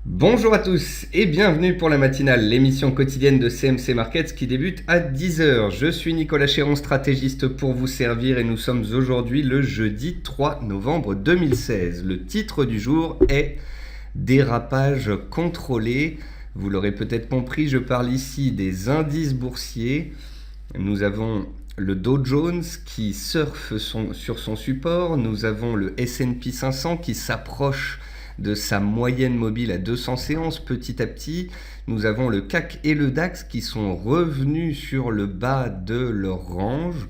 Bonjour à tous et bienvenue pour la matinale, l'émission quotidienne de CMC Markets qui débute à 10 heures. Je suis Nicolas Chéron, stratégiste pour vous servir et nous sommes aujourd'hui le jeudi 3 novembre 2016. Le titre du jour est Dérapage contrôlé. Vous l'aurez peut-être compris, je parle ici des indices boursiers. Nous avons le Dow Jones qui surfe sur son support. Nous avons le S&P 500 qui s'approche de sa moyenne mobile à 200 séances petit à petit. Nous avons le CAC et le DAX qui sont revenus sur le bas de leur range.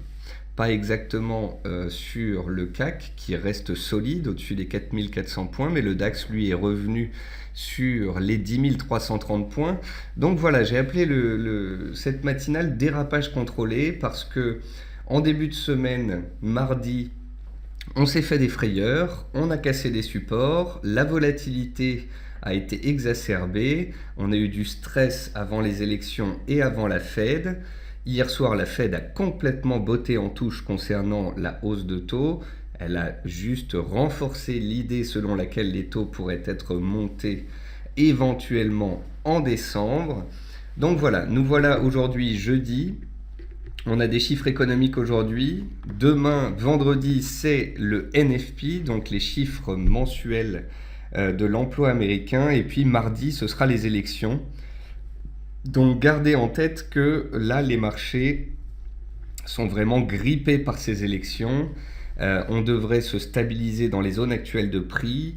Pas exactement sur le CAC qui reste solide au-dessus des 4400 points, mais le DAX lui est revenu sur les 10 330 points. Donc voilà, j'ai appelé cette matinale dérapage contrôlé parce que en début de semaine, mardi, on s'est fait des frayeurs, on a cassé des supports, la volatilité a été exacerbée, on a eu du stress avant les élections et avant la Fed. Hier soir, la Fed a complètement botté en touche concernant la hausse de taux. Elle a juste renforcé l'idée selon laquelle les taux pourraient être montés éventuellement en décembre. Donc voilà, nous voilà aujourd'hui jeudi. On a des chiffres économiques aujourd'hui. Demain, vendredi, c'est le NFP, donc les chiffres mensuels de l'emploi américain. Et puis mardi, ce sera les élections. Donc gardez en tête que là, les marchés sont vraiment grippés par ces élections. On devrait se stabiliser dans les zones actuelles de prix.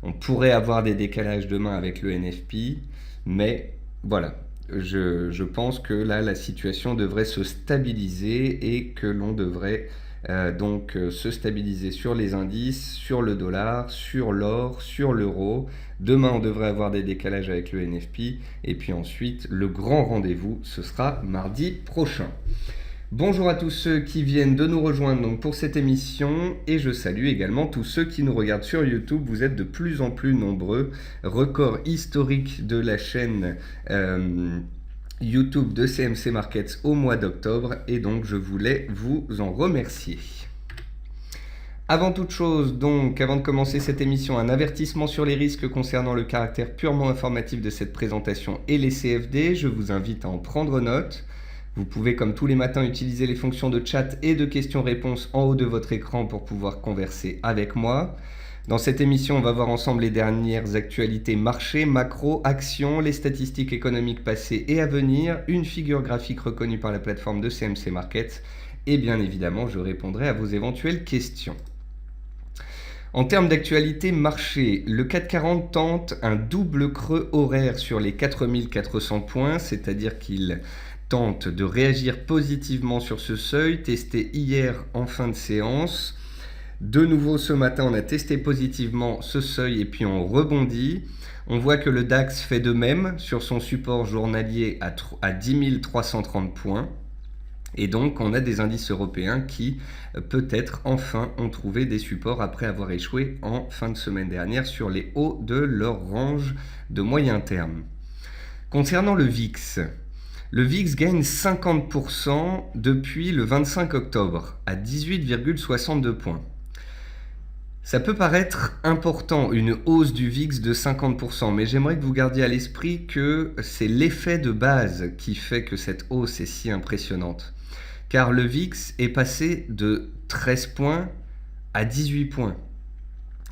On pourrait avoir des décalages demain avec le NFP. Mais voilà. Je pense que là, la situation devrait se stabiliser et que l'on devrait donc se stabiliser sur les indices, sur le dollar, sur l'or, sur l'euro. Demain, on devrait avoir des décalages avec le NFP. Et puis ensuite, le grand rendez-vous, ce sera mardi prochain. Bonjour à tous ceux qui viennent de nous rejoindre donc pour cette émission et je salue également tous ceux qui nous regardent sur YouTube. Vous êtes de plus en plus nombreux. Record historique de la chaîne YouTube de CMC Markets au mois d'octobre et donc je voulais vous en remercier. Avant toute chose, donc, avant de commencer cette émission, un avertissement sur les risques concernant le caractère purement informatif de cette présentation et les CFD. Je vous invite à en prendre note. Vous pouvez, comme tous les matins, utiliser les fonctions de chat et de questions-réponses en haut de votre écran pour pouvoir converser avec moi. Dans cette émission, on va voir ensemble les dernières actualités marché, macro, actions, les statistiques économiques passées et à venir, une figure graphique reconnue par la plateforme de CMC Markets et bien évidemment, je répondrai à vos éventuelles questions. En termes d'actualité marché, le CAC 40 tente un double creux horaire sur les 4400 points, c'est-à-dire qu'il tente de réagir positivement sur ce seuil, testé hier en fin de séance. De nouveau ce matin, on a testé positivement ce seuil et puis on rebondit. On voit que le DAX fait de même sur son support journalier à 10 330 points. Et donc, on a des indices européens qui, peut-être, enfin, ont trouvé des supports après avoir échoué en fin de semaine dernière sur les hauts de leur range de moyen terme. Concernant le VIX gagne 50% depuis le 25 octobre à 18,62 points. Ça peut paraître important, une hausse du VIX de 50%, mais j'aimerais que vous gardiez à l'esprit que c'est l'effet de base qui fait que cette hausse est si impressionnante. Car le VIX est passé de 13 points à 18 points.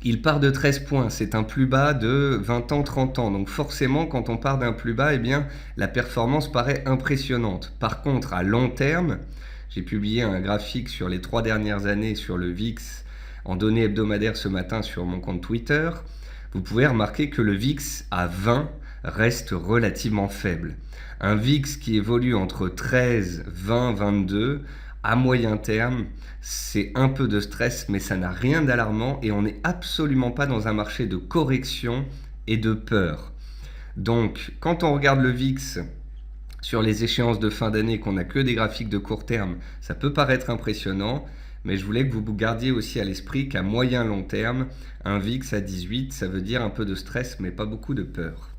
Il part de 13 points, c'est un plus bas de 20 ans, 30 ans. Donc forcément, quand on part d'un plus bas, eh bien, la performance paraît impressionnante. Par contre, à long terme, j'ai publié un graphique sur les 3 dernières années sur le VIX en données hebdomadaires ce matin sur mon compte Twitter. Vous pouvez remarquer que le VIX à 20 reste relativement faible. Un VIX qui évolue entre 13, 20, 22, à moyen terme, c'est un peu de stress, mais ça n'a rien d'alarmant et on n'est absolument pas dans un marché de correction et de peur. Donc, quand on regarde le VIX sur les échéances de fin d'année, qu'on n'a que des graphiques de court terme, ça peut paraître impressionnant, mais je voulais que vous gardiez aussi à l'esprit qu'à moyen long terme, un VIX à 18, ça veut dire un peu de stress, mais pas beaucoup de peur.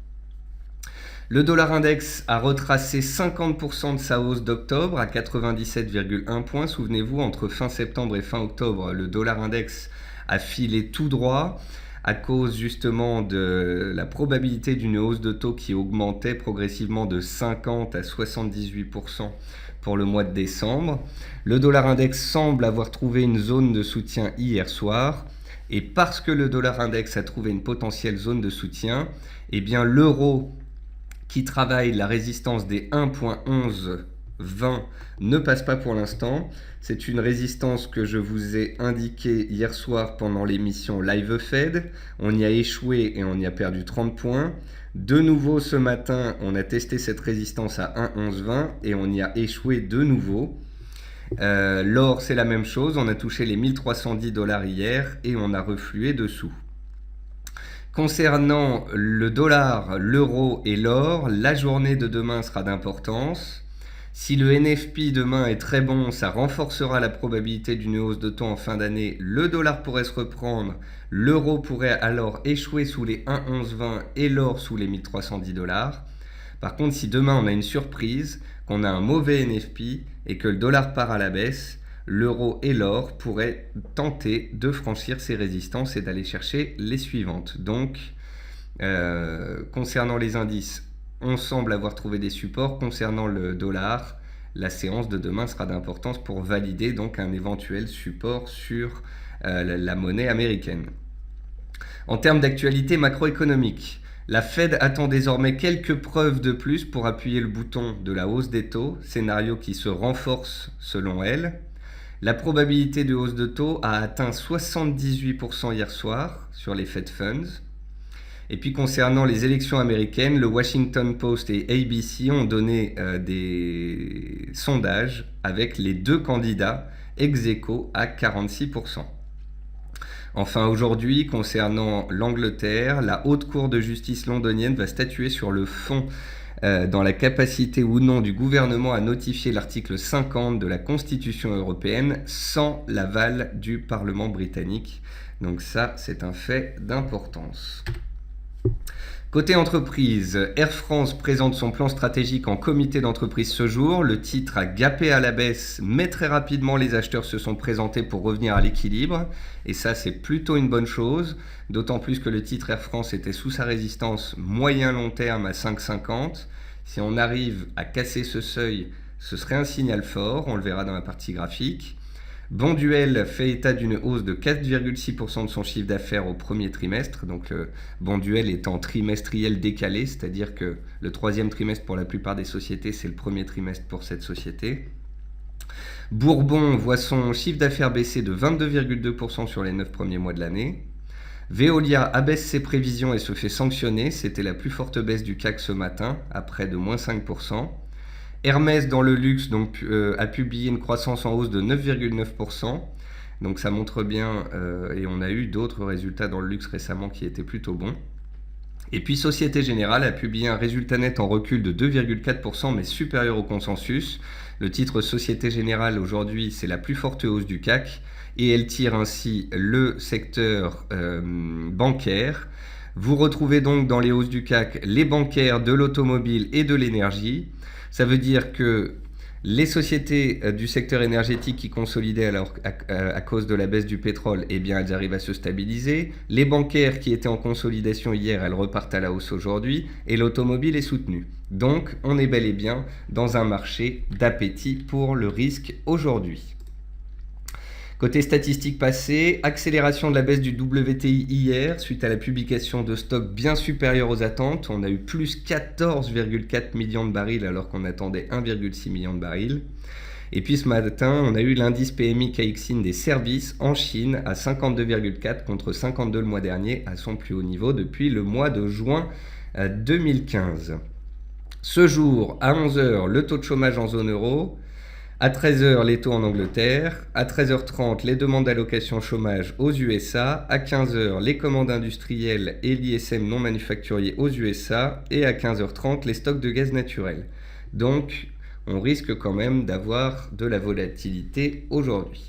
Le dollar index a retracé 50% de sa hausse d'octobre à 97,1 points. Souvenez-vous, entre fin septembre et fin octobre, le dollar index a filé tout droit à cause justement de la probabilité d'une hausse de taux qui augmentait progressivement de 50 à 78% pour le mois de décembre. Le dollar index semble avoir trouvé une zone de soutien hier soir. Et parce que le dollar index a trouvé une potentielle zone de soutien, eh bien l'euro qui travaille la résistance des 1.1120 ne passe pas pour l'instant. C'est une résistance que je vous ai indiquée hier soir pendant l'émission Live Fed. On y a échoué et on y a perdu 30 points. De nouveau ce matin, on a testé cette résistance à 1.1120 et on y a échoué de nouveau. L'or, c'est la même chose. On a touché les 1310$ hier et on a reflué dessous. Concernant le dollar, l'euro et l'or, la journée de demain sera d'importance. Si le NFP demain est très bon, ça renforcera la probabilité d'une hausse de taux en fin d'année. Le dollar pourrait se reprendre, l'euro pourrait alors échouer sous les 1,1120 et l'or sous les 1310$. Par contre, si demain on a une surprise, qu'on a un mauvais NFP et que le dollar part à la baisse, l'euro et l'or pourraient tenter de franchir ces résistances et d'aller chercher les suivantes. Donc, concernant les indices, on semble avoir trouvé des supports. Concernant le dollar, la séance de demain sera d'importance pour valider donc un éventuel support sur la monnaie américaine. En termes d'actualité macroéconomique, la Fed attend désormais quelques preuves de plus pour appuyer le bouton de la hausse des taux, scénario qui se renforce selon elle. La probabilité de hausse de taux a atteint 78% hier soir sur les Fed Funds. Et puis concernant les élections américaines, le Washington Post et ABC ont donné des sondages avec les deux candidats ex aequo à 46%. Enfin aujourd'hui, concernant l'Angleterre, la Haute Cour de justice londonienne va statuer sur le fond dans la capacité ou non du gouvernement à notifier l'article 50 de la Constitution européenne sans l'aval du Parlement britannique. Donc ça, c'est un fait d'importance. Côté entreprise, Air France présente son plan stratégique en comité d'entreprise ce jour. Le titre a gapé à la baisse, mais très rapidement les acheteurs se sont présentés pour revenir à l'équilibre. Et ça, c'est plutôt une bonne chose, d'autant plus que le titre Air France était sous sa résistance moyen-long terme à 5,50. Si on arrive à casser ce seuil, ce serait un signal fort, on le verra dans la partie graphique. Bonduelle fait état d'une hausse de 4,6% de son chiffre d'affaires au premier trimestre. Donc Bonduelle étant trimestriel décalé, c'est-à-dire que le troisième trimestre pour la plupart des sociétés, c'est le premier trimestre pour cette société. Bourbon voit son chiffre d'affaires baisser de 22,2% sur les 9 premiers mois de l'année. Veolia abaisse ses prévisions et se fait sanctionner. C'était la plus forte baisse du CAC ce matin, à près de moins 5%. Hermès dans le luxe a publié une croissance en hausse de 9,9%. Donc ça montre bien, et on a eu d'autres résultats dans le luxe récemment qui étaient plutôt bons. Et puis Société Générale a publié un résultat net en recul de 2,4% mais supérieur au consensus. Le titre Société Générale aujourd'hui, c'est la plus forte hausse du CAC et elle tire ainsi le secteur bancaire. Vous retrouvez donc dans les hausses du CAC les bancaires, de l'automobile et de l'énergie. Ça veut dire que les sociétés du secteur énergétique qui consolidaient à cause de la baisse du pétrole, eh bien, elles arrivent à se stabiliser. Les bancaires qui étaient en consolidation hier, elles repartent à la hausse aujourd'hui. Et l'automobile est soutenue. Donc, on est bel et bien dans un marché d'appétit pour le risque aujourd'hui. Côté statistiques passées, accélération de la baisse du WTI hier suite à la publication de stocks bien supérieurs aux attentes. On a eu plus 14,4 millions de barils alors qu'on attendait 1,6 million de barils. Et puis ce matin, on a eu l'indice PMI Caixin des services en Chine à 52,4 contre 52 le mois dernier, à son plus haut niveau depuis le mois de juin 2015. Ce jour, à 11h, le taux de chômage en zone euro. À 13h, les taux en Angleterre. À 13h30, les demandes d'allocation chômage aux USA. À 15h, les commandes industrielles et l'ISM non manufacturier aux USA. Et à 15h30, les stocks de gaz naturel. Donc, on risque quand même d'avoir de la volatilité aujourd'hui.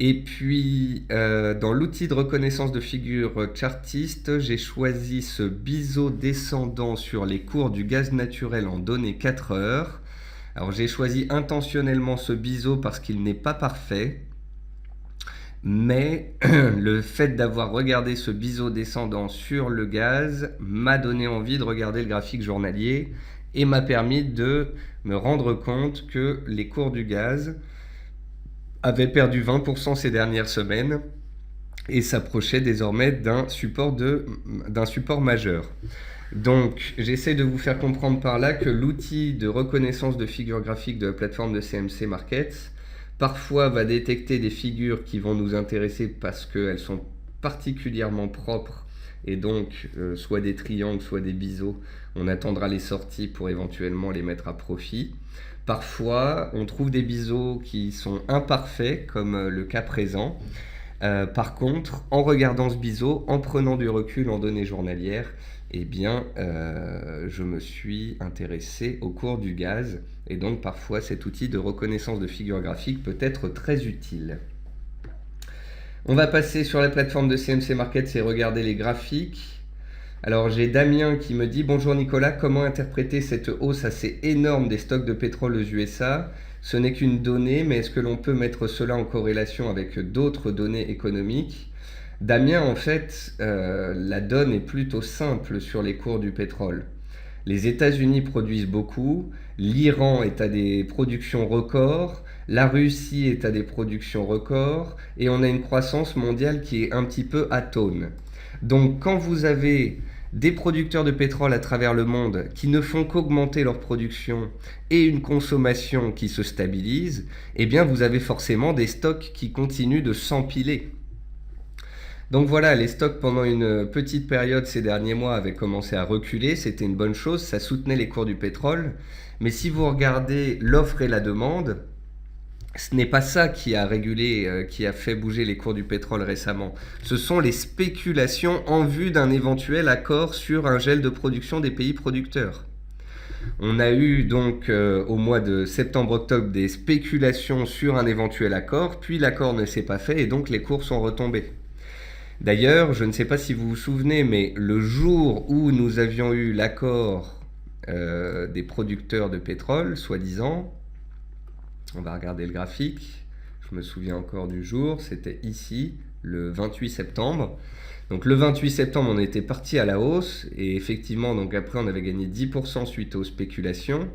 Et puis, dans l'outil de reconnaissance de figure chartiste, j'ai choisi ce biseau descendant sur les cours du gaz naturel en données 4 heures. Alors j'ai choisi intentionnellement ce biseau parce qu'il n'est pas parfait. Mais le fait d'avoir regardé ce biseau descendant sur le gaz m'a donné envie de regarder le graphique journalier et m'a permis de me rendre compte que les cours du gaz avaient perdu 20% ces dernières semaines et s'approchaient désormais d'un support majeur. Donc, j'essaie de vous faire comprendre par là que l'outil de reconnaissance de figures graphiques de la plateforme de CMC Markets parfois va détecter des figures qui vont nous intéresser parce qu'elles sont particulièrement propres et donc soit des triangles, soit des biseaux. On attendra les sorties pour éventuellement les mettre à profit. Parfois, on trouve des biseaux qui sont imparfaits, comme le cas présent. Par contre, en regardant ce biseau, en prenant du recul en données journalières, eh bien, je me suis intéressé au cours du gaz. Et donc, parfois, cet outil de reconnaissance de figures graphiques peut être très utile. On va passer sur la plateforme de CMC Markets et regarder les graphiques. Alors, j'ai Damien qui me dit « Bonjour Nicolas, comment interpréter cette hausse assez énorme des stocks de pétrole aux USA ? Ce n'est qu'une donnée, mais est-ce que l'on peut mettre cela en corrélation avec d'autres données économiques ?» Damien, en fait, la donne est plutôt simple sur les cours du pétrole. Les États-Unis produisent beaucoup, l'Iran est à des productions records, la Russie est à des productions records, et on a une croissance mondiale qui est un petit peu atone. Donc quand vous avez des producteurs de pétrole à travers le monde qui ne font qu'augmenter leur production et une consommation qui se stabilise, eh bien vous avez forcément des stocks qui continuent de s'empiler. Donc voilà, les stocks pendant une petite période ces derniers mois avaient commencé à reculer, c'était une bonne chose, ça soutenait les cours du pétrole. Mais si vous regardez l'offre et la demande, ce n'est pas ça qui a régulé, qui a fait bouger les cours du pétrole récemment. Ce sont les spéculations en vue d'un éventuel accord sur un gel de production des pays producteurs. On a eu donc au mois de septembre-octobre des spéculations sur un éventuel accord, puis l'accord ne s'est pas fait et donc les cours sont retombés. D'ailleurs, je ne sais pas si vous vous souvenez, mais le jour où nous avions eu l'accord des producteurs de pétrole, soi-disant, on va regarder le graphique, je me souviens encore du jour, c'était ici, le 28 septembre. Donc le 28 septembre, on était parti à la hausse, et effectivement, donc après, on avait gagné 10% suite aux spéculations.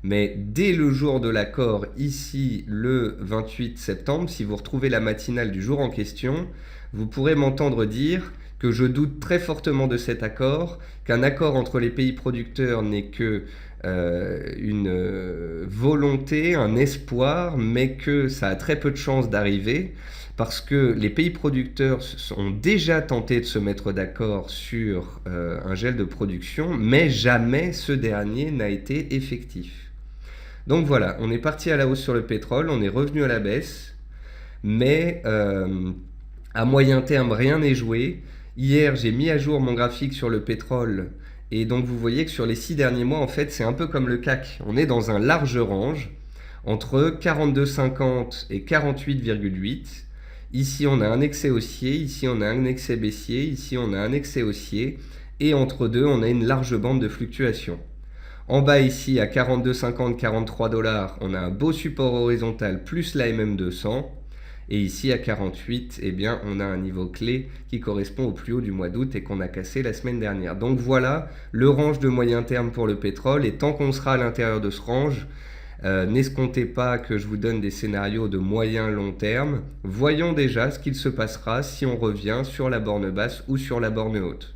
Mais dès le jour de l'accord, ici, le 28 septembre, si vous retrouvez la matinale du jour en question, vous pourrez m'entendre dire que je doute très fortement de cet accord, qu'un accord entre les pays producteurs n'est que une volonté, un espoir, mais que ça a très peu de chances d'arriver, parce que les pays producteurs ont déjà tenté de se mettre d'accord sur un gel de production, mais jamais ce dernier n'a été effectif. Donc voilà, on est parti à la hausse sur le pétrole, on est revenu à la baisse, mais à moyen terme, rien n'est joué. Hier, j'ai mis à jour mon graphique sur le pétrole, et donc vous voyez que sur les 6 derniers mois, en fait, c'est un peu comme le CAC. On est dans un large range, entre 42,50 et 48,8. Ici, on a un excès haussier, ici, on a un excès baissier, ici, on a un excès haussier, et entre deux, on a une large bande de fluctuation. En bas ici, à 42,50, 43 $, on a un beau support horizontal plus la MM200. Et ici, à 48, eh bien, on a un niveau clé qui correspond au plus haut du mois d'août et qu'on a cassé la semaine dernière. Donc voilà le range de moyen terme pour le pétrole. Et tant qu'on sera à l'intérieur de ce range, n'escomptez pas que je vous donne des scénarios de moyen-long terme. Voyons déjà ce qu'il se passera si on revient sur la borne basse ou sur la borne haute.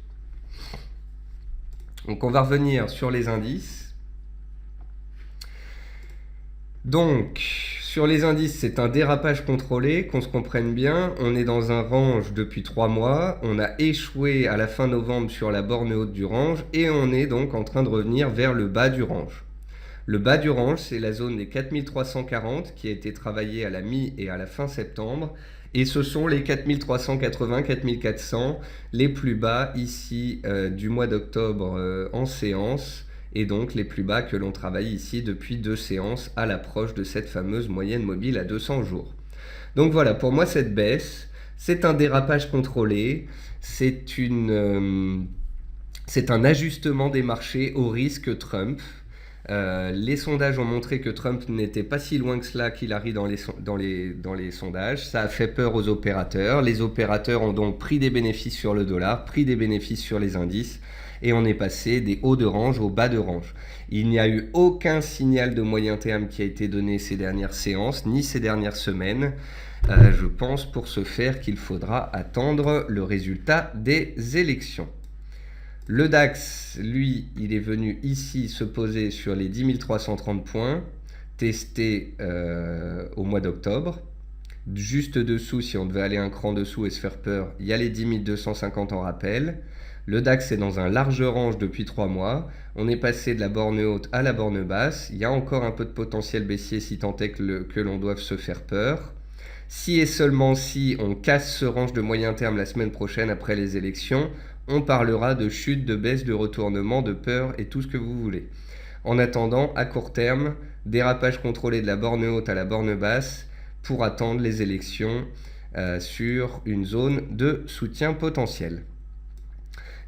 Donc on va revenir sur les indices. Donc, sur les indices, c'est un dérapage contrôlé, qu'on se comprenne bien. On est dans un range depuis 3 mois. On a échoué à la fin novembre sur la borne haute du range et on est donc en train de revenir vers le bas du range. Le bas du range, c'est la zone des 4340 qui a été travaillée à la mi- et à la fin septembre. Et ce sont les 4380, 4400, les plus bas ici du mois d'octobre en séance. Et donc les plus bas que l'on travaille ici depuis 2 séances à l'approche de cette fameuse moyenne mobile à 200 jours. Donc voilà, pour moi cette baisse, c'est un dérapage contrôlé, c'est un ajustement des marchés au risque Trump. Les sondages ont montré que Trump n'était pas si loin que cela qu'Hillary dans les sondages. Ça a fait peur aux opérateurs. Les opérateurs ont donc pris des bénéfices sur le dollar, pris des bénéfices sur les indices, et on est passé des hauts de range aux bas de range. Il n'y a eu aucun signal de moyen terme qui a été donné ces dernières séances, ni ces dernières semaines. Je pense pour ce faire qu'il faudra attendre le résultat des élections. Le DAX, lui, il est venu ici se poser sur les 10 330 points, testé au mois d'octobre. Juste dessous, si on devait aller un cran dessous et se faire peur, il y a les 10 250 en rappel. Le DAX est dans un large range depuis 3 mois. On est passé de la borne haute à la borne basse. Il y a encore un peu de potentiel baissier si tant est que l'on doive se faire peur. Si et seulement si on casse ce range de moyen terme la semaine prochaine après les élections, on parlera de chute, de baisse, de retournement, de peur et tout ce que vous voulez. En attendant, à court terme, dérapage contrôlé de la borne haute à la borne basse pour attendre les élections sur une zone de soutien potentiel.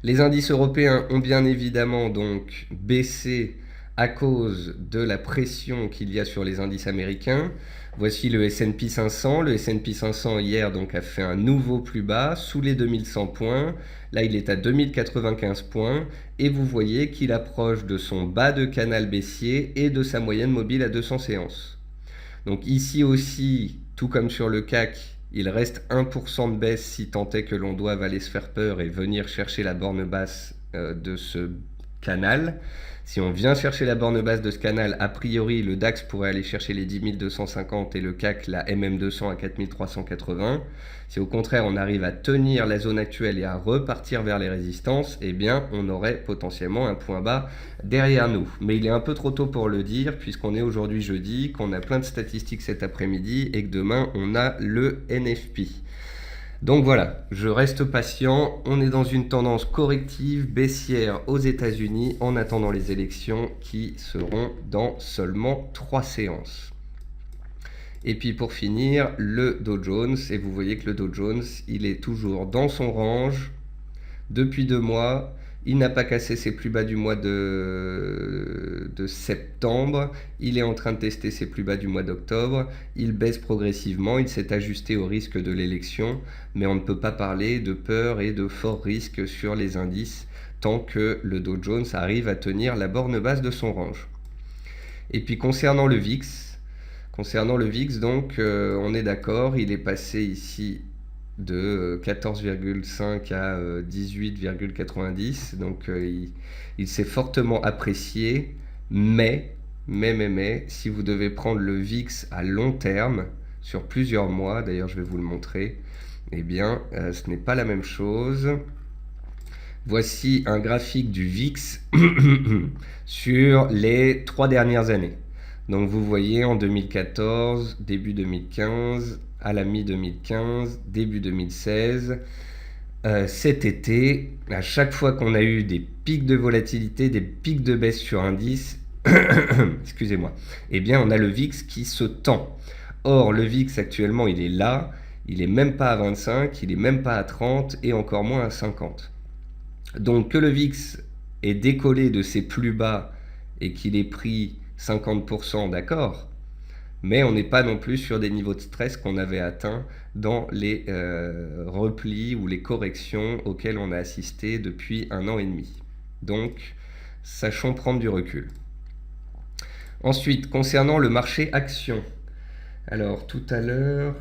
Les indices européens ont bien évidemment donc baissé à cause de la pression qu'il y a sur les indices américains. Voici le S&P 500. Le S&P 500 hier donc a fait un nouveau plus bas sous les 2100 points. Là, il est à 2095 points et vous voyez qu'il approche de son bas de canal baissier et de sa moyenne mobile à 200 séances. Donc ici aussi, tout comme sur le CAC, il reste 1% de baisse si tant est que l'on doive aller se faire peur et venir chercher la borne basse de ce canal. Si on vient chercher la borne basse de ce canal, a priori, le DAX pourrait aller chercher les 10 250 et le CAC, la MM200 à 4380. Si au contraire, on arrive à tenir la zone actuelle et à repartir vers les résistances, eh bien, on aurait potentiellement un point bas derrière nous. Mais il est un peu trop tôt pour le dire, puisqu'on est aujourd'hui jeudi, qu'on a plein de statistiques cet après-midi et que demain, on a le NFP. Donc voilà, je reste patient, on est dans une tendance corrective baissière aux États-Unis en attendant les élections qui seront dans seulement 3 séances. Et puis pour finir, le Dow Jones, et vous voyez que le Dow Jones, il est toujours dans son range depuis 2 mois. Il n'a pas cassé ses plus bas du mois de septembre. Il est en train de tester ses plus bas du mois d'octobre. Il baisse progressivement. Il s'est ajusté au risque de l'élection. Mais on ne peut pas parler de peur et de fort risque sur les indices tant que le Dow Jones arrive à tenir la borne basse de son range. Et puis concernant le VIX, donc, on est d'accord. Il est passé ici de 14,5 à 18,90, donc il s'est fortement apprécié, mais si vous devez prendre le VIX à long terme sur plusieurs mois, d'ailleurs je vais vous le montrer, eh bien ce n'est pas la même chose. Voici un graphique du VIX sur les 3 dernières années. Donc vous voyez en 2014, début 2015, à la mi-2015, début 2016, cet été, à chaque fois qu'on a eu des pics de volatilité, des pics de baisse sur indice, excusez-moi, eh bien on a le VIX qui se tend. Or, le VIX actuellement, il est là, il n'est même pas à 25, il n'est même pas à 30 et encore moins à 50. Donc que le VIX est décollé de ses plus bas et qu'il ait pris 50%, d'accord, mais on n'est pas non plus sur des niveaux de stress qu'on avait atteints dans les replis ou les corrections auxquelles on a assisté depuis 1 an et demi. Donc, sachons prendre du recul. Ensuite, concernant le marché action. Alors, tout à l'heure...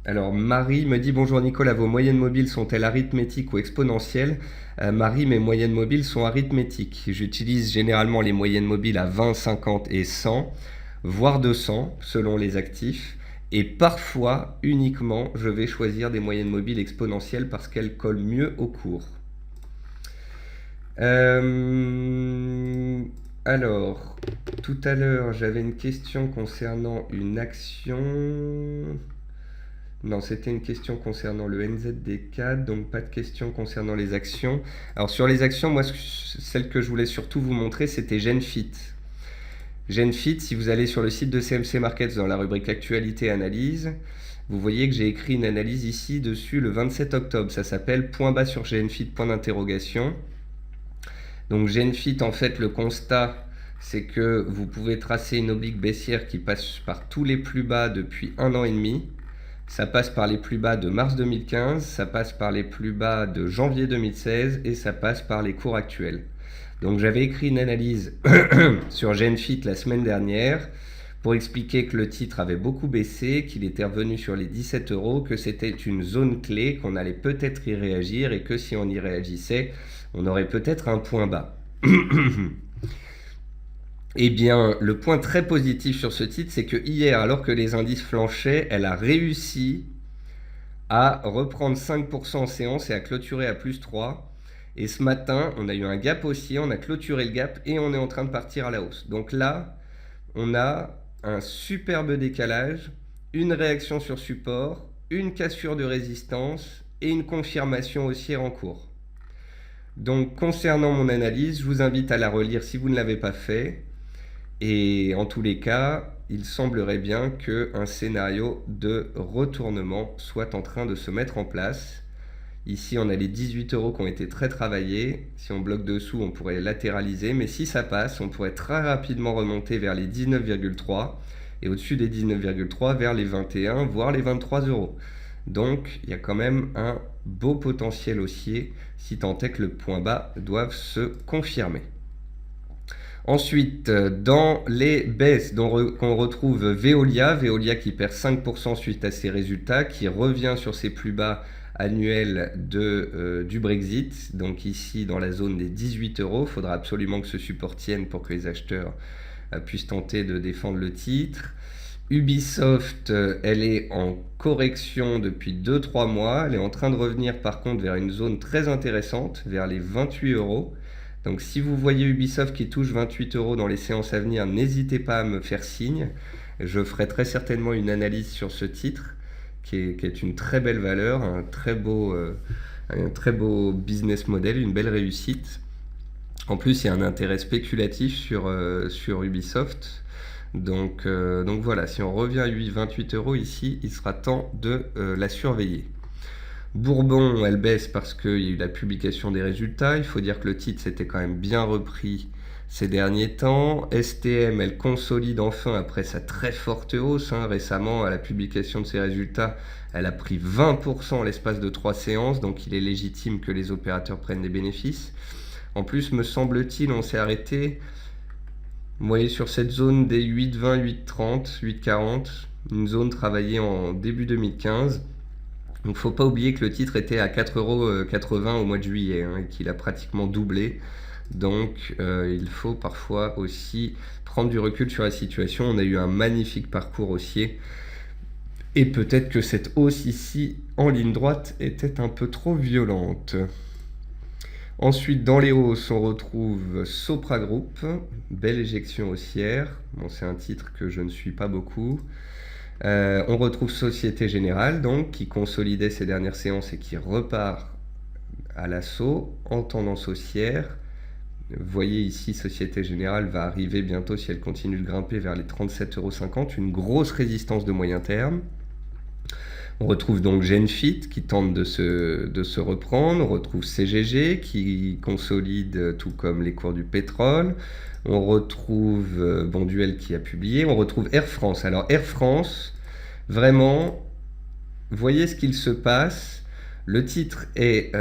Alors, Marie me dit « Bonjour Nicolas, vos moyennes mobiles sont-elles arithmétiques ou exponentielles ?» Marie, mes moyennes mobiles sont arithmétiques. J'utilise généralement les moyennes mobiles à 20, 50 et 100, voire 200 selon les actifs. Et parfois, uniquement, je vais choisir des moyennes mobiles exponentielles parce qu'elles collent mieux au cours. Alors, tout à l'heure, j'avais une question concernant une action... Non, c'était une question concernant le NZD4, donc pas de question concernant les actions. Alors sur les actions, moi, celle que je voulais surtout vous montrer, c'était Genfit. Genfit, si vous allez sur le site de CMC Markets dans la rubrique Actualité Analyse, vous voyez que j'ai écrit une analyse ici dessus le 27 octobre. Ça s'appelle point bas sur Genfit, point d'interrogation. Donc Genfit, en fait, le constat, c'est que vous pouvez tracer une oblique baissière qui passe par tous les plus bas depuis 1 an et demi. Ça passe par les plus bas de mars 2015, ça passe par les plus bas de janvier 2016 et ça passe par les cours actuels. Donc j'avais écrit une analyse sur Genfit la semaine dernière pour expliquer que le titre avait beaucoup baissé, qu'il était revenu sur les 17 euros, que c'était une zone clé, qu'on allait peut-être y réagir et que si on y réagissait, on aurait peut-être un point bas. Eh bien, le point très positif sur ce titre, c'est que hier, alors que les indices flanchaient, elle a réussi à reprendre 5% en séance et à clôturer à plus 3. Et ce matin, on a eu un gap haussier, on a clôturé le gap et on est en train de partir à la hausse. Donc là, on a un superbe décalage, une réaction sur support, une cassure de résistance et une confirmation haussière en cours. Donc concernant mon analyse, je vous invite à la relire si vous ne l'avez pas fait. Et en tous les cas, il semblerait bien qu'un scénario de retournement soit en train de se mettre en place. Ici, on a les 18 euros qui ont été très travaillés. Si on bloque dessous, on pourrait latéraliser. Mais si ça passe, on pourrait très rapidement remonter vers les 19,3 et au-dessus des 19,3 vers les 21, voire les 23 euros. Donc, il y a quand même un beau potentiel haussier si tant est que le point bas doive se confirmer. Ensuite, dans les baisses qu'on retrouve Veolia qui perd 5% suite à ses résultats, qui revient sur ses plus bas annuels du Brexit, donc ici dans la zone des 18 euros. Il faudra absolument que ce support tienne pour que les acheteurs puissent tenter de défendre le titre. Ubisoft, elle est en correction depuis 2-3 mois. Elle est en train de revenir par contre vers une zone très intéressante, vers les 28 euros. Donc si vous voyez Ubisoft qui touche 28 euros dans les séances à venir, n'hésitez pas à me faire signe. Je ferai très certainement une analyse sur ce titre, qui est une très belle valeur, un très beau business model, une belle réussite. En plus, il y a un intérêt spéculatif sur Ubisoft. Donc voilà, si on revient à 28 euros ici, il sera temps de la surveiller. Bourbon, elle baisse parce qu'il y a eu la publication des résultats. Il faut dire que le titre s'était quand même bien repris ces derniers temps. STM, elle consolide enfin après sa très forte hausse. Récemment, à la publication de ses résultats, elle a pris 20% en l'espace de 3 séances. Donc il est légitime que les opérateurs prennent des bénéfices. En plus, me semble-t-il, on s'est arrêté, vous voyez, sur cette zone des 8,20, 8,30, 8,40. Une zone travaillée en début 2015. Donc il ne faut pas oublier que le titre était à 4,80 € au mois de juillet et qu'il a pratiquement doublé. Donc il faut parfois aussi prendre du recul sur la situation. On a eu un magnifique parcours haussier. Et peut-être que cette hausse ici en ligne droite était un peu trop violente. Ensuite, dans les hausses, on retrouve Sopra Group, belle éjection haussière. Bon, c'est un titre que je ne suis pas beaucoup. On retrouve Société Générale, donc, qui consolidait ses dernières séances et qui repart à l'assaut en tendance haussière. Vous voyez ici, Société Générale va arriver bientôt, si elle continue de grimper, vers les 37,50 €, une grosse résistance de moyen terme. On retrouve donc Genfit qui tente de se reprendre. On retrouve CGG qui consolide tout comme les cours du pétrole. On retrouve Bonduelle qui a publié. On retrouve Air France. Alors Air France, vraiment, voyez ce qu'il se passe. Le titre est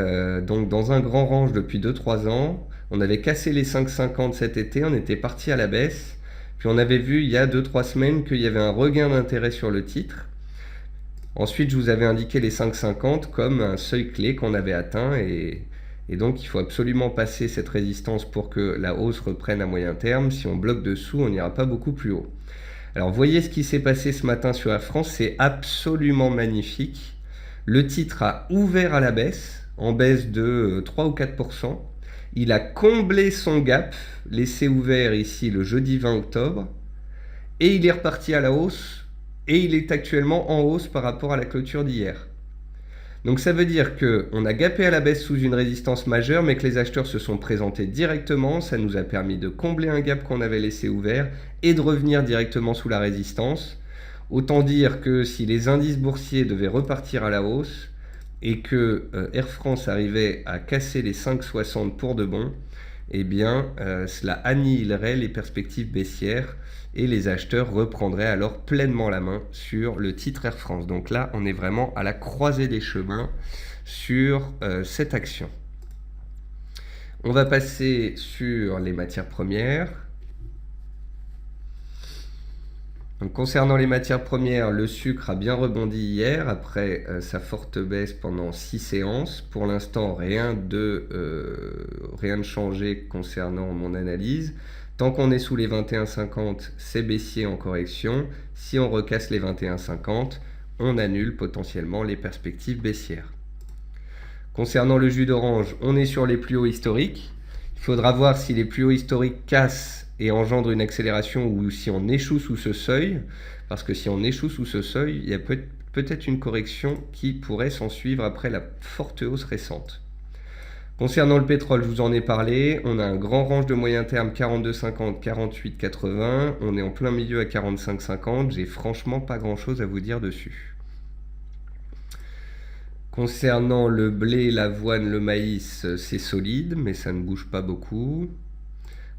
donc dans un grand range depuis 2-3 ans. On avait cassé les 5,50 cet été. On était parti à la baisse. Puis on avait vu il y a 2-3 semaines qu'il y avait un regain d'intérêt sur le titre. Ensuite, je vous avais indiqué les 5,50 comme un seuil clé qu'on avait atteint et donc il faut absolument passer cette résistance pour que la hausse reprenne à moyen terme. Si on bloque dessous, on n'ira pas beaucoup plus haut. Alors, voyez ce qui s'est passé ce matin sur Air France, c'est absolument magnifique. Le titre a ouvert à la baisse, en baisse de 3 ou 4%. Il a comblé son gap, laissé ouvert ici le jeudi 20 octobre, et il est reparti à la hausse. Et il est actuellement en hausse par rapport à la clôture d'hier. Donc ça veut dire qu'on a gapé à la baisse sous une résistance majeure, mais que les acheteurs se sont présentés directement. Ça nous a permis de combler un gap qu'on avait laissé ouvert et de revenir directement sous la résistance. Autant dire que si les indices boursiers devaient repartir à la hausse et que Air France arrivait à casser les 5,60 pour de bon, eh bien, cela annihilerait les perspectives baissières et les acheteurs reprendraient alors pleinement la main sur le titre Air France. Donc là, on est vraiment à la croisée des chemins sur cette action. On va passer sur les matières premières. Donc, concernant les matières premières, le sucre a bien rebondi hier après sa forte baisse pendant 6 séances. Pour l'instant, rien de changé concernant mon analyse. Tant qu'on est sous les 21,50, c'est baissier en correction. Si on recasse les 21,50, on annule potentiellement les perspectives baissières. Concernant le jus d'orange, on est sur les plus hauts historiques. Il faudra voir si les plus hauts historiques cassent et engendre une accélération ou si on échoue sous ce seuil, parce que si on échoue sous ce seuil, il y a peut-être une correction qui pourrait s'en suivre après la forte hausse récente. Concernant le pétrole, je vous en ai parlé, on a un grand range de moyen terme 42,50, 48,80, on est en plein milieu à 45,50, j'ai franchement pas grand chose à vous dire dessus. Concernant le blé, l'avoine, le maïs, c'est solide, mais ça ne bouge pas beaucoup.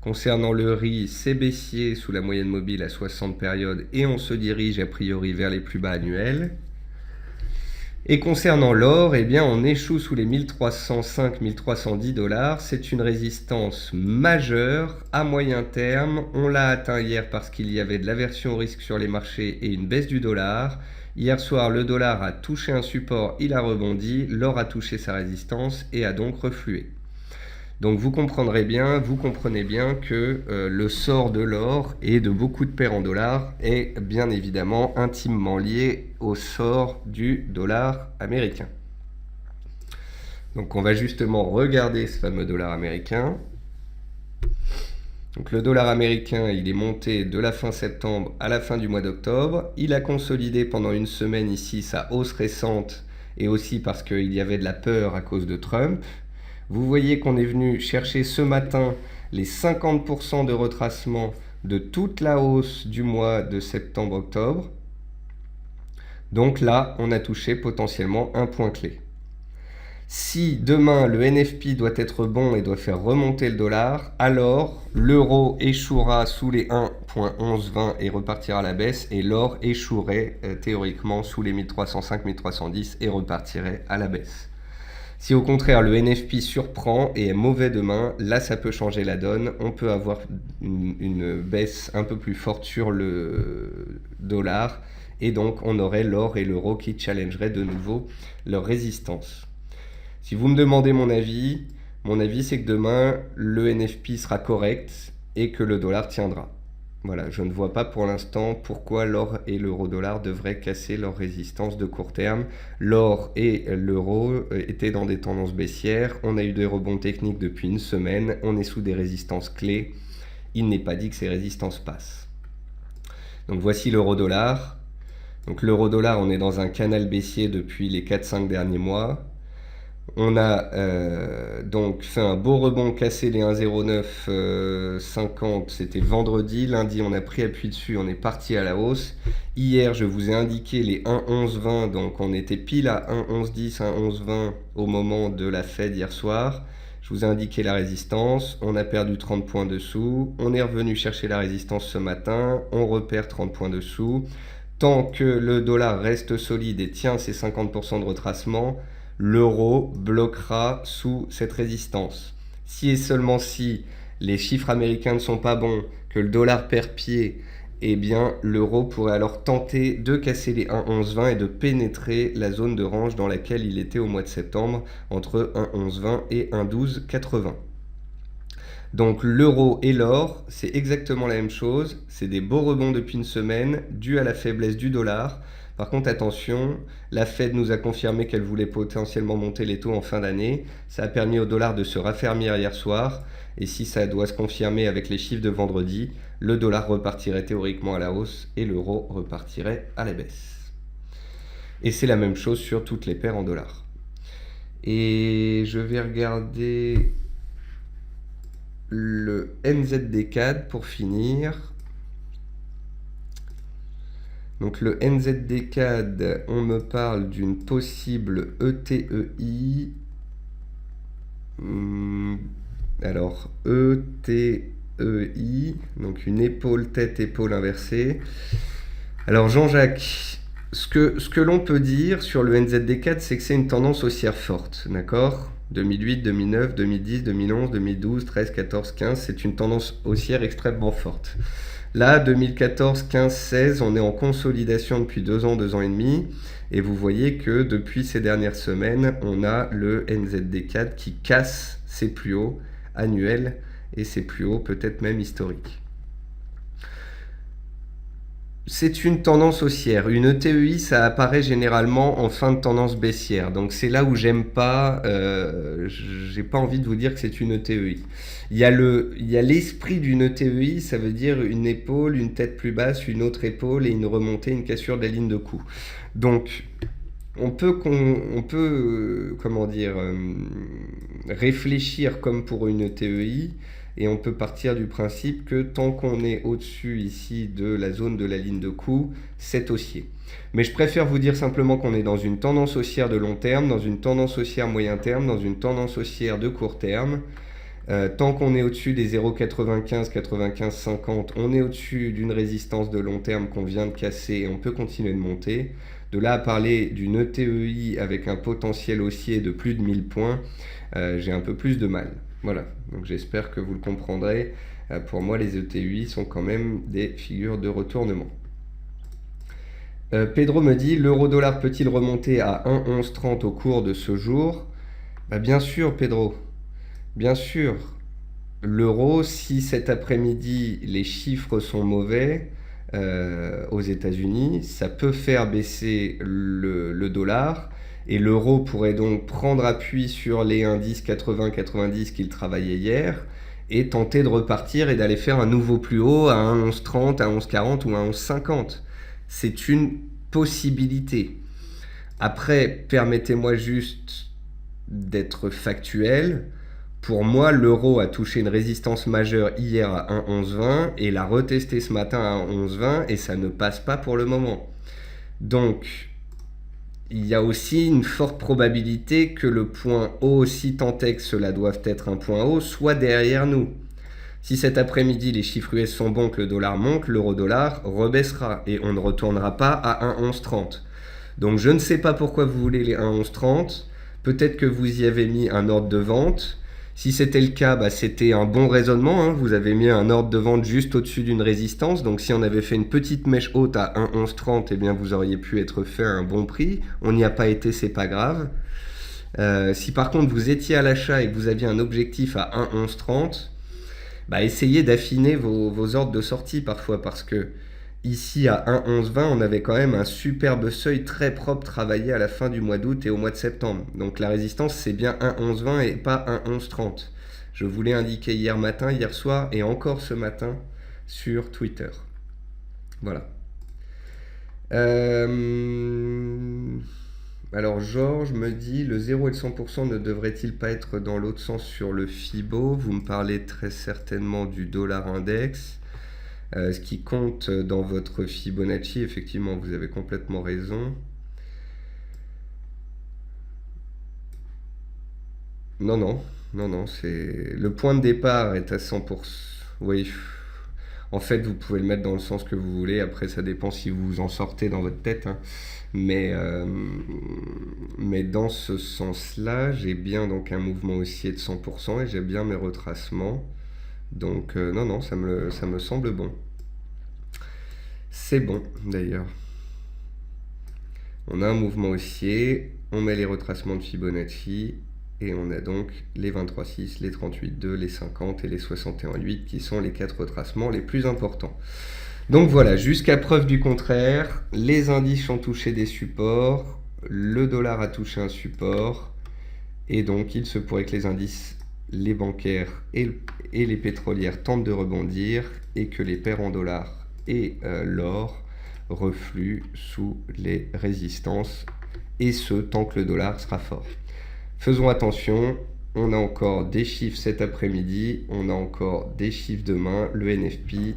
Concernant le riz, c'est baissier sous la moyenne mobile à 60 périodes et on se dirige a priori vers les plus bas annuels. Et concernant l'or, eh bien on échoue sous les 1305-1310 $. C'est une résistance majeure à moyen terme. On l'a atteint hier parce qu'il y avait de l'aversion au risque sur les marchés et une baisse du dollar. Hier soir, le dollar a touché un support, il a rebondi, l'or a touché sa résistance et a donc reflué. Donc vous comprenez bien que le sort de l'or et de beaucoup de paires en dollars est bien évidemment intimement lié au sort du dollar américain. Donc on va justement regarder ce fameux dollar américain. Donc le dollar américain, il est monté de la fin septembre à la fin du mois d'octobre. Il a consolidé pendant une semaine ici sa hausse récente et aussi parce qu'il y avait de la peur à cause de Trump. Vous voyez qu'on est venu chercher ce matin les 50% de retracement de toute la hausse du mois de septembre-octobre. Donc là, on a touché potentiellement un point clé. Si demain le NFP doit être bon et doit faire remonter le dollar, alors l'euro échouera sous les 1,1120 et repartira à la baisse et l'or échouerait théoriquement sous les 1305-1310 et repartirait à la baisse. Si au contraire le NFP surprend et est mauvais demain, là ça peut changer la donne. On peut avoir une baisse un peu plus forte sur le dollar et donc on aurait l'or et l'euro qui challengeraient de nouveau leur résistance. Si vous me demandez mon avis c'est que demain le NFP sera correct et que le dollar tiendra. Voilà, je ne vois pas pour l'instant pourquoi l'or et l'euro-dollar devraient casser leur résistance de court terme. L'or et l'euro étaient dans des tendances baissières. On a eu des rebonds techniques depuis une semaine. On est sous des résistances clés. Il n'est pas dit que ces résistances passent. Donc voici l'euro-dollar. Donc l'euro-dollar, on est dans un canal baissier depuis les 4-5 derniers mois. On a donc fait un beau rebond, cassé les 1,0950, c'était vendredi. Lundi, on a pris appui dessus, on est parti à la hausse. Hier, je vous ai indiqué les 1,1120, donc on était pile à 1,1110, 1,1120 au moment de la Fed hier soir. Je vous ai indiqué la résistance, on a perdu 30 points dessous. On est revenu chercher la résistance ce matin, on repère 30 points dessous. Tant que le dollar reste solide et tient ses 50% de retracement, l'euro bloquera sous cette résistance. Si et seulement si les chiffres américains ne sont pas bons, que le dollar perd pied, eh bien l'euro pourrait alors tenter de casser les 1,1120 et de pénétrer la zone de range dans laquelle il était au mois de septembre, entre 1,1120 et 1,1280. Donc l'euro et l'or, c'est exactement la même chose. C'est des beaux rebonds depuis une semaine, dus à la faiblesse du dollar. Par contre, attention, la Fed nous a confirmé qu'elle voulait potentiellement monter les taux en fin d'année. Ça a permis au dollar de se raffermir hier soir. Et si ça doit se confirmer avec les chiffres de vendredi, le dollar repartirait théoriquement à la hausse et l'euro repartirait à la baisse. Et c'est la même chose sur toutes les paires en dollars. Et je vais regarder le NZD-CAD pour finir. Donc le NZD-CAD, on me parle d'une possible ETEI. Alors, E-T-E-I, donc une épaule, tête, épaule inversée. Alors Jean-Jacques, ce que l'on peut dire sur le NZD4, c'est que c'est une tendance haussière forte, d'accord? 2008, 2009, 2010, 2011, 2012, 13, 14, 15, c'est une tendance haussière extrêmement forte. Là, 2014, 15, 16, on est en consolidation depuis 2 ans et demi. Et vous voyez que depuis ces dernières semaines, on a le NZD4 qui casse ses plus hauts annuels et ses plus hauts peut-être même historiques. C'est une tendance haussière. Une ETEI, ça apparaît généralement en fin de tendance baissière. Donc c'est là où j'aime pas, j'ai pas envie de vous dire que c'est une ETEI. Il y a l'esprit d'une ETEI, ça veut dire une épaule, une tête plus basse, une autre épaule et une remontée, une cassure de la ligne de cou. Donc on peut, comment dire, réfléchir comme pour une ETEI. Et on peut partir du principe que tant qu'on est au-dessus ici de la zone de la ligne de cou, c'est haussier. Mais je préfère vous dire simplement qu'on est dans une tendance haussière de long terme, dans une tendance haussière moyen terme, dans une tendance haussière de court terme. Tant qu'on est au-dessus des 0,95, 95, 50, on est au-dessus d'une résistance de long terme qu'on vient de casser et on peut continuer de monter. De là à parler d'une ETEI avec un potentiel haussier de plus de 1000 points, j'ai un peu plus de mal. Voilà, donc j'espère que vous le comprendrez. Pour moi, les ETEI sont quand même des figures de retournement. Pedro me dit, l'euro-dollar peut-il remonter à 1,1130 au cours de ce jour? Bien sûr, Pedro, bien sûr. L'euro, si cet après-midi les chiffres sont mauvais aux États-Unis, ça peut faire baisser le dollar. Et l'euro pourrait donc prendre appui sur les indices 80-90 qu'il travaillait hier et tenter de repartir et d'aller faire un nouveau plus haut à 1,1130, à 1,1140 ou à 1,1150. C'est une possibilité. Après, permettez-moi juste d'être factuel. Pour moi, l'euro a touché une résistance majeure hier à 1,1120 et l'a retesté ce matin à 1,1120 et ça ne passe pas pour le moment. Donc, il y a aussi une forte probabilité que le point haut, si tant est que cela doive être un point haut, soit derrière nous. Si cet après-midi les chiffres US sont bons, que le dollar monte, l'euro-dollar rebaissera et on ne retournera pas à 1,1130. Donc je ne sais pas pourquoi vous voulez les 1,1130. Peut-être que vous y avez mis un ordre de vente. Si c'était le cas, c'était un bon raisonnement, hein. Vous avez mis un ordre de vente juste au-dessus d'une résistance. Donc si on avait fait une petite mèche haute à 1,1130, eh bien vous auriez pu être fait à un bon prix. On n'y a pas été, c'est pas grave. Si par contre vous étiez à l'achat et que vous aviez un objectif à 1,1130, essayez d'affiner vos ordres de sortie parfois, parce que ici à 1,1120, on avait quand même un superbe seuil très propre travaillé à la fin du mois d'août et au mois de septembre. Donc la résistance, c'est bien 1,1120 et pas 1,1130. Je vous l'ai indiqué hier matin, hier soir et encore ce matin sur Twitter. Voilà. Alors Georges me dit, le 0 et le 100% ne devrait-il pas être dans l'autre sens sur le FIBO? Vous me parlez très certainement du dollar index. Ce qui compte dans votre Fibonacci, effectivement, vous avez complètement raison. Non, c'est le point de départ est à 100%. Oui, en fait, vous pouvez le mettre dans le sens que vous voulez. Après, ça dépend si vous en sortez dans votre tête, hein. Mais dans ce sens-là, j'ai bien donc un mouvement haussier de 100% et j'ai bien mes retracements. Donc non, ça me semble bon. C'est bon d'ailleurs. On a un mouvement haussier, on met les retracements de Fibonacci et on a donc les 23,6, les 38,2, les 50 et les 61,8 qui sont les 4 retracements les plus importants. Donc voilà, jusqu'à preuve du contraire, les indices ont touché des supports, le dollar a touché un support et donc il se pourrait que les indices, les bancaires et les pétrolières tentent de rebondir et que les paires en dollars et l'or refluent sous les résistances, et ce tant que le dollar sera fort. Faisons attention, on a encore des chiffres cet après-midi, on a encore des chiffres demain, le NFP,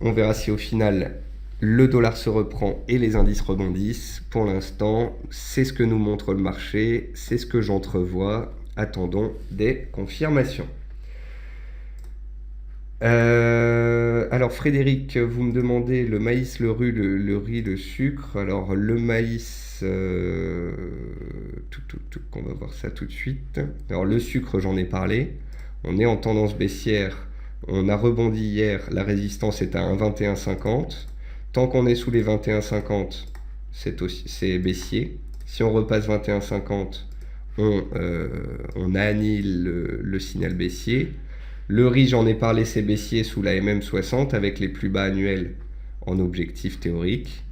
on verra si au final le dollar se reprend et les indices rebondissent. Pour l'instant, c'est ce que nous montre le marché, c'est ce que j'entrevois, attendons des confirmations. Alors Frédéric, vous me demandez le maïs, le riz, le sucre. Alors le maïs, on va voir ça tout de suite. Alors le sucre, j'en ai parlé. On est en tendance baissière. On a rebondi hier. La résistance est à 1,2150. Tant qu'on est sous les 21,50, c'est baissier. Si on repasse 21,50, on annihile le signal baissier. Le riz, j'en ai parlé, c'est baissier sous la MM60 avec les plus bas annuels en objectif théorique.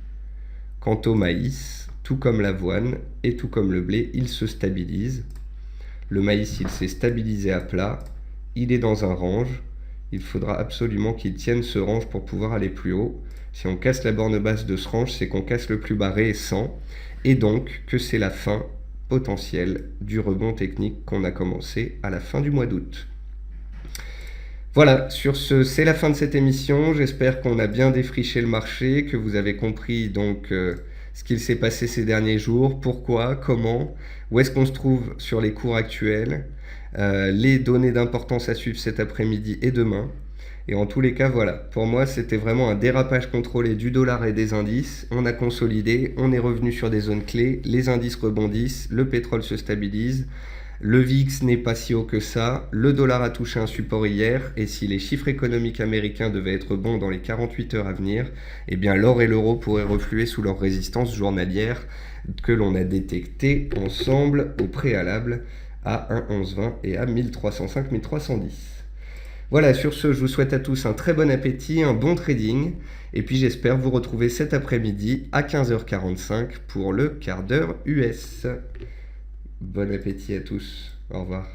Quant au maïs, tout comme l'avoine et tout comme le blé, il se stabilise. Le maïs, il s'est stabilisé à plat, il est dans un range. Il faudra absolument qu'il tienne ce range pour pouvoir aller plus haut. Si on casse la borne basse de ce range, c'est qu'on casse le plus bas récent et donc que c'est la fin potentielle du rebond technique qu'on a commencé à la fin du mois d'août. Voilà, sur ce, c'est la fin de cette émission. J'espère qu'on a bien défriché le marché, que vous avez compris donc ce qu'il s'est passé ces derniers jours, pourquoi, comment, où est-ce qu'on se trouve sur les cours actuels, les données d'importance à suivre cet après-midi et demain. Et en tous les cas, voilà, pour moi, c'était vraiment un dérapage contrôlé du dollar et des indices. On a consolidé, on est revenu sur des zones clés, les indices rebondissent, le pétrole se stabilise. Le VIX n'est pas si haut que ça, le dollar a touché un support hier, et si les chiffres économiques américains devaient être bons dans les 48 heures à venir, eh bien l'or et l'euro pourraient refluer sous leur résistance journalière que l'on a détectée ensemble au préalable à 1,1120 et à 1305-1310. Voilà, sur ce, je vous souhaite à tous un très bon appétit, un bon trading, et puis j'espère vous retrouver cet après-midi à 15h45 pour le quart d'heure US. Bon appétit à tous. Au revoir.